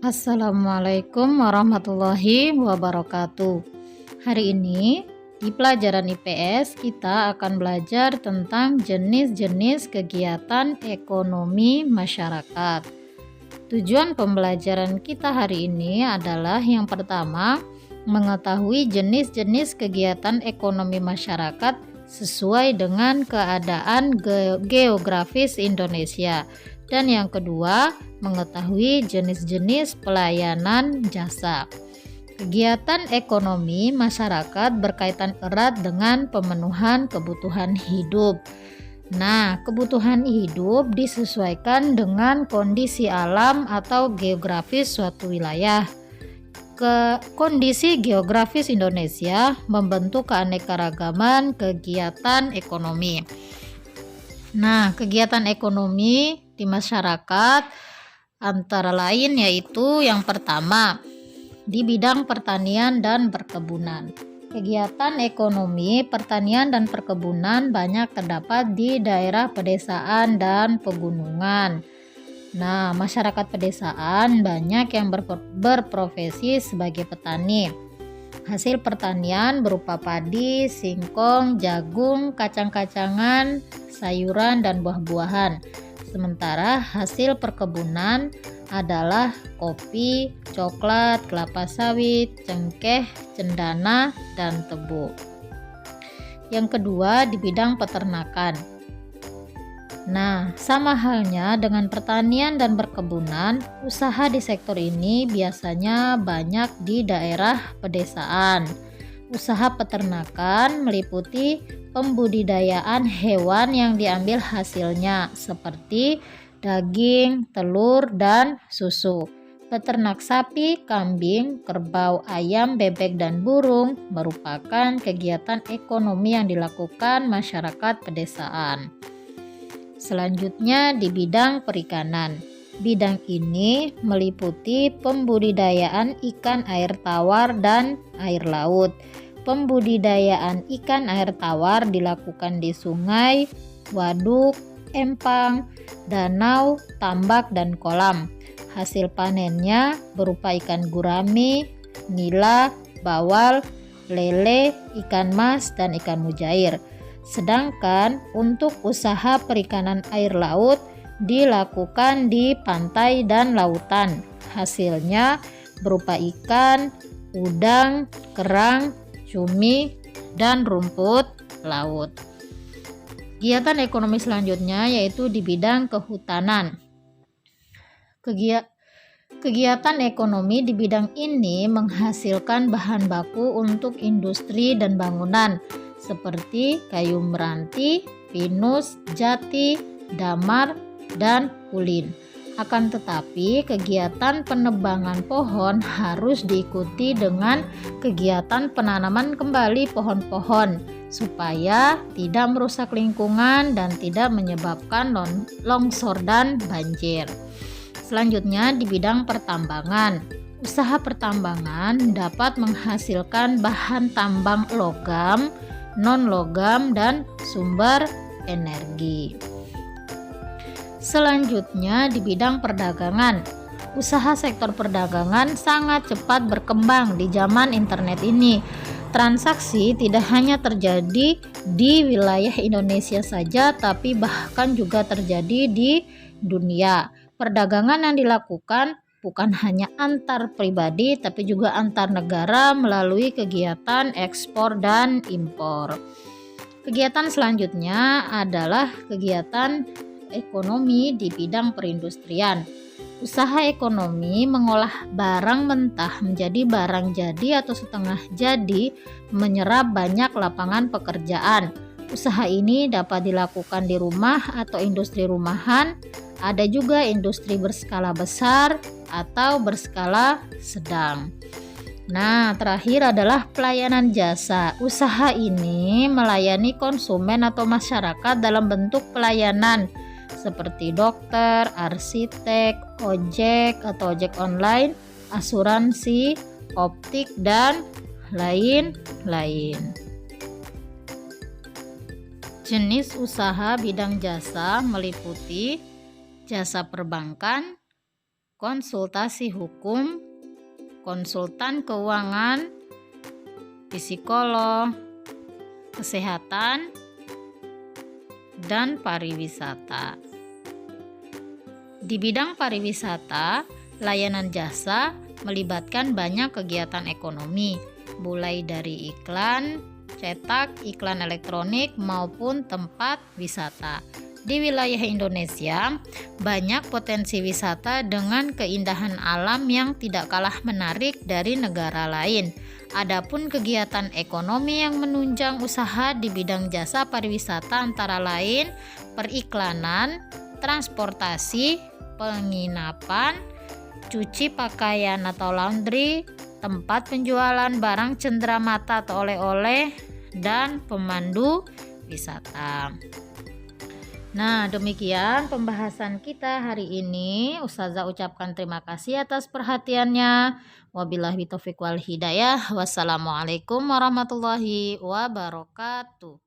Assalamualaikum warahmatullahi wabarakatuh. Hari ini di pelajaran IPS kita akan belajar tentang jenis-jenis kegiatan ekonomi masyarakat. Tujuan pembelajaran kita hari ini adalah yang pertama, mengetahui jenis-jenis kegiatan ekonomi masyarakat sesuai dengan keadaan geografis Indonesia. Dan yang kedua, mengetahui jenis-jenis pelayanan jasa. Kegiatan ekonomi masyarakat berkaitan erat dengan pemenuhan kebutuhan hidup. Nah, kebutuhan hidup disesuaikan dengan kondisi alam atau geografis suatu wilayah. Kondisi geografis Indonesia membentuk keanekaragaman kegiatan ekonomi. Nah, kegiatan ekonomi di masyarakat antara lain yaitu yang pertama, di bidang pertanian dan perkebunan. Kegiatan ekonomi pertanian dan perkebunan banyak terdapat di daerah pedesaan dan pegunungan. Nah, masyarakat pedesaan banyak yang berprofesi sebagai petani. Hasil pertanian berupa padi, singkong, jagung, kacang-kacangan, sayuran, dan buah-buahan. Sementara hasil perkebunan adalah kopi, coklat, kelapa sawit, cengkeh, cendana, dan tebu. Yang kedua, di bidang peternakan. Nah, sama halnya dengan pertanian dan perkebunan, usaha di sektor ini biasanya banyak di daerah pedesaan. Usaha peternakan meliputi pembudidayaan hewan yang diambil hasilnya seperti daging, telur, dan susu. Peternak sapi, kambing, kerbau, ayam, bebek, dan burung merupakan kegiatan ekonomi yang dilakukan masyarakat pedesaan. Selanjutnya di bidang perikanan. Bidang ini meliputi pembudidayaan ikan air tawar dan air laut. Pembudidayaan ikan air tawar dilakukan di sungai, waduk, empang, danau, tambak, dan kolam. Hasil panennya berupa ikan gurami, nila, bawal, lele, ikan mas, dan ikan mujair. Sedangkan untuk usaha perikanan air laut dilakukan di pantai dan lautan. Hasilnya berupa ikan, udang, kerang, cumi, dan rumput laut. Kegiatan ekonomi selanjutnya yaitu di bidang kehutanan. Kegiatan ekonomi di bidang ini menghasilkan bahan baku untuk industri dan bangunan seperti kayu meranti, pinus, jati, damar, dan ulin. Akan tetapi, kegiatan penebangan pohon harus diikuti dengan kegiatan penanaman kembali pohon-pohon supaya tidak merusak lingkungan dan tidak menyebabkan longsor dan banjir. Selanjutnya di bidang pertambangan. Usaha pertambangan dapat menghasilkan bahan tambang logam, non-logam, dan sumber energi. Selanjutnya di bidang perdagangan. Usaha sektor perdagangan sangat cepat berkembang di zaman internet ini. Transaksi tidak hanya terjadi di wilayah Indonesia saja, tapi bahkan juga terjadi di dunia. Perdagangan yang dilakukan bukan hanya antar pribadi, tapi juga antar negara melalui kegiatan ekspor dan impor. Kegiatan selanjutnya adalah kegiatan ekonomi di bidang perindustrian. Usaha ekonomi mengolah barang mentah menjadi barang jadi atau setengah jadi, menyerap banyak lapangan pekerjaan. Usaha ini dapat dilakukan di rumah atau industri rumahan. Ada juga industri berskala besar atau berskala sedang. Nah, terakhir adalah pelayanan jasa. Usaha ini melayani konsumen atau masyarakat dalam bentuk pelayanan seperti dokter, arsitek, ojek atau ojek online, asuransi, optik, dan lain-lain. Jenis usaha bidang jasa meliputi jasa perbankan, konsultasi hukum, konsultan keuangan, psikolog, kesehatan, dan pariwisata. Di bidang pariwisata, layanan jasa melibatkan banyak kegiatan ekonomi, mulai dari iklan, cetak, iklan elektronik, maupun tempat wisata. Di wilayah Indonesia, banyak potensi wisata dengan keindahan alam yang tidak kalah menarik dari negara lain. Adapun kegiatan ekonomi yang menunjang usaha di bidang jasa pariwisata antara lain periklanan, transportasi, penginapan, cuci pakaian atau laundry, tempat penjualan barang cenderamata atau oleh-oleh, dan pemandu wisata. Nah, demikian pembahasan kita hari ini. Ustazah ucapkan terima kasih atas perhatiannya. Wabillahi taufiq wal hidayah. Wassalamualaikum warahmatullahi wabarakatuh.